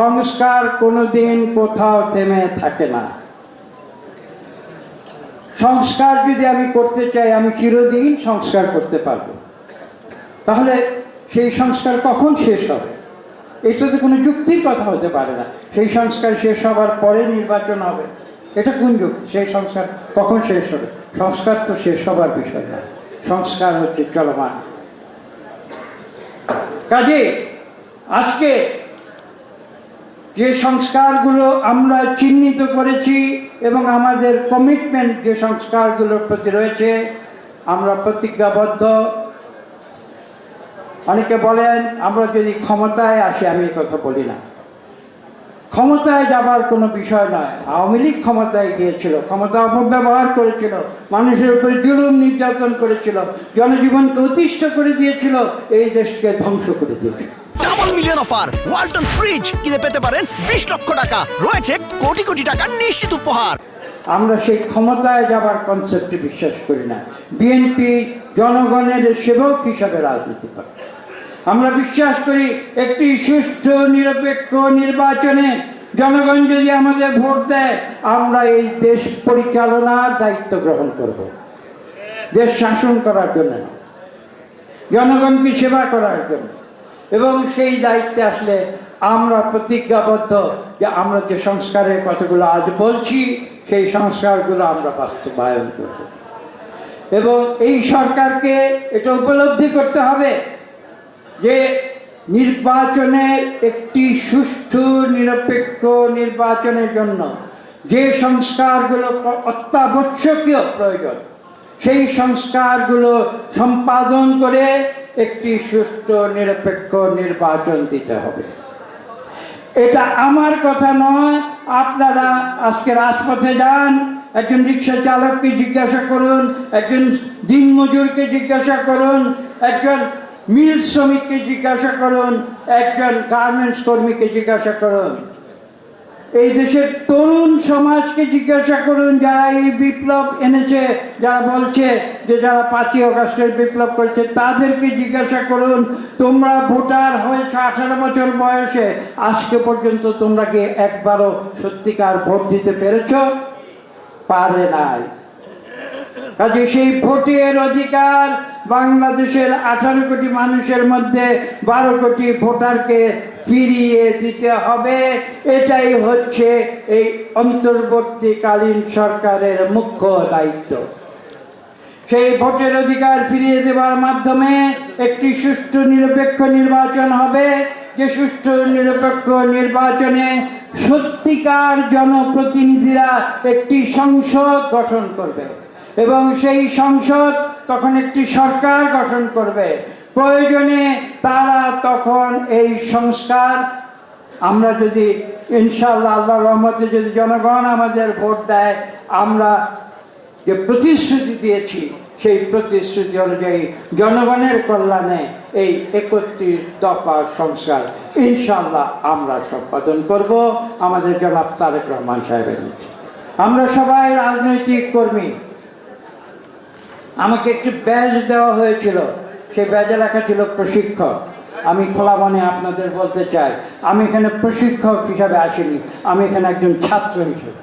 সংস্কার কোনোদিন কোথাও থেমে থাকে না। সংস্কার যদি আমি করতে চাই, আমি চিরদিন সংস্কার করতে পারবো। তাহলে সেই সংস্কার কখন শেষ হবে? এটা তো কোনো যুক্তির কথা হতে পারে না। সেই সংস্কার শেষ হবার পরে নির্বাচন হবে, এটা কোন যুক্তি? সেই সংস্কার কখন শেষ হবে? সংস্কার তো শেষ হবার বিষয় না, সংস্কার হচ্ছে চলমান। কাজে আজকে যে সংস্কারগুলো আমরা চিহ্নিত করেছি এবং আমাদের কমিটমেন্ট যে সংস্কারগুলোর প্রতি রয়েছে, আমরা প্রতিজ্ঞাবদ্ধ। অনেকে বলেন আমরা যদি ক্ষমতায় আসি, আমি এই কথা বলি না। ক্ষমতায় যাবার কোনো বিষয় নয়। আওয়ামী লীগ ক্ষমতায় গিয়েছিল, ক্ষমতা অপব্যবহার করেছিল, মানুষের উপরে জুলুম নির্যাতন করেছিল, জনজীবনকে অতিষ্ঠ করে দিয়েছিল, এই দেশকে ধ্বংস করে দিয়েছিল। Double million offer Walton fridge কিনে পেতে পারেন 20 লক্ষ টাকা, রয়েছে কোটি কোটি টাকার নিশ্চিত উপহার। আমরা সেই ক্ষমতায় যাবার কনসেপ্টে বিশ্বাস করি না। বিএনপি জনগণের সেবক হিসাবে রাজনীতি করে। আমরা বিশ্বাস করি একটি সুষ্ঠু নিরপেক্ষ নির্বাচনে জনগণ যদি আমাদের ভোট দেয়, আমরা এই দেশ পরিচালনার দায়িত্ব গ্রহণ করব। দেশ শাসন করার জন্য না, জনগণকে সেবা করার জন্য। এবং সেই দায়িত্বে আসলে আমরা প্রতিজ্ঞাবদ্ধ যে আমরা যে সংস্কারের কথাগুলো আজ বলছি, সেই সংস্কারগুলো আমরা বাস্তবায়ন করব। এবং এই সরকারকে এটা উপলব্ধি করতে হবে যে নির্বাচনে একটি সুষ্ঠু নিরপেক্ষ নির্বাচনের জন্য যে সংস্কারগুলো অত্যাবশ্যকীয় প্রয়োজন, সেই সংস্কারগুলো সম্পাদন করে একটি সুষ্ঠু নিরপেক্ষ নির্বাচন দিতে হবে। এটা আমার কথা নয়। আপনারা আজকে রাজপথে যান, একজন রিক্সা চালককে জিজ্ঞাসা করুন, একজন দিনমজুরকে জিজ্ঞাসা করুন, একজন মিল শ্রমিককে জিজ্ঞাসা করুন, একজন গার্মেন্টস কর্মীকে জিজ্ঞাসা করুন, এই দেশের তরুণ সমাজকে জিজ্ঞাসা করুন যারা এই বিপ্লব এনেছে, যারা বলছে যে যারা 5ই আগস্টের বিপ্লব করেছে, তাদেরকে জিজ্ঞাসা করুন তোমরা ভোটার হয়েছে 18 বছর বয়সে, আজকে পর্যন্ত তোমরা কি একবারও সত্যিকার ভোট দিতে পেরেছ? পারে নাই। কাজে সেই ভোটের অধিকার বাংলাদেশের 18 কোটি মানুষের মধ্যে 12 কোটি ভোটারকে ফিরিয়ে দিতে হবে। এটাই হচ্ছে এই অন্তর্বর্তীকালীন সরকারের মুখ্য দায়িত্ব। সেই ভোটের অধিকার ফিরিয়ে দেওয়ার মাধ্যমে একটি সুষ্ঠু নিরপেক্ষ নির্বাচন হবে, যে সুষ্ঠু নিরপেক্ষ নির্বাচনে সত্যিকার জনপ্রতিনিধিরা একটি সংসদ গঠন করবে এবং সেই সংসদ তখন একটি সরকার গঠন করবে। প্রয়োজনে তারা তখন এই সংস্কার, আমরা যদি ইনশাআল্লাহ আল্লাহর রহমতে যদি জনগণ আমাদের ভোট দেয়, আমরা যে প্রতিশ্রুতি দিয়েছি সেই প্রতিশ্রুতি অনুযায়ী জনগণের কল্যাণে এই 31 দফা সংস্কার ইনশাআল্লাহ আমরা সম্পাদন করব আমাদের জনাব তারেক রহমান সাহেবের নেতৃত্বে। আমরা সবাই রাজনৈতিক কর্মী। আমাকে একটি ব্যাজ দেওয়া হয়েছিল, সেই ব্যাজে লেখা ছিল প্রশিক্ষক। আমি খোলা মনে আপনাদের বলতে চাই, আমি এখানে প্রশিক্ষক হিসাবে আসিনি, আমি এখানে একজন ছাত্র হিসেবে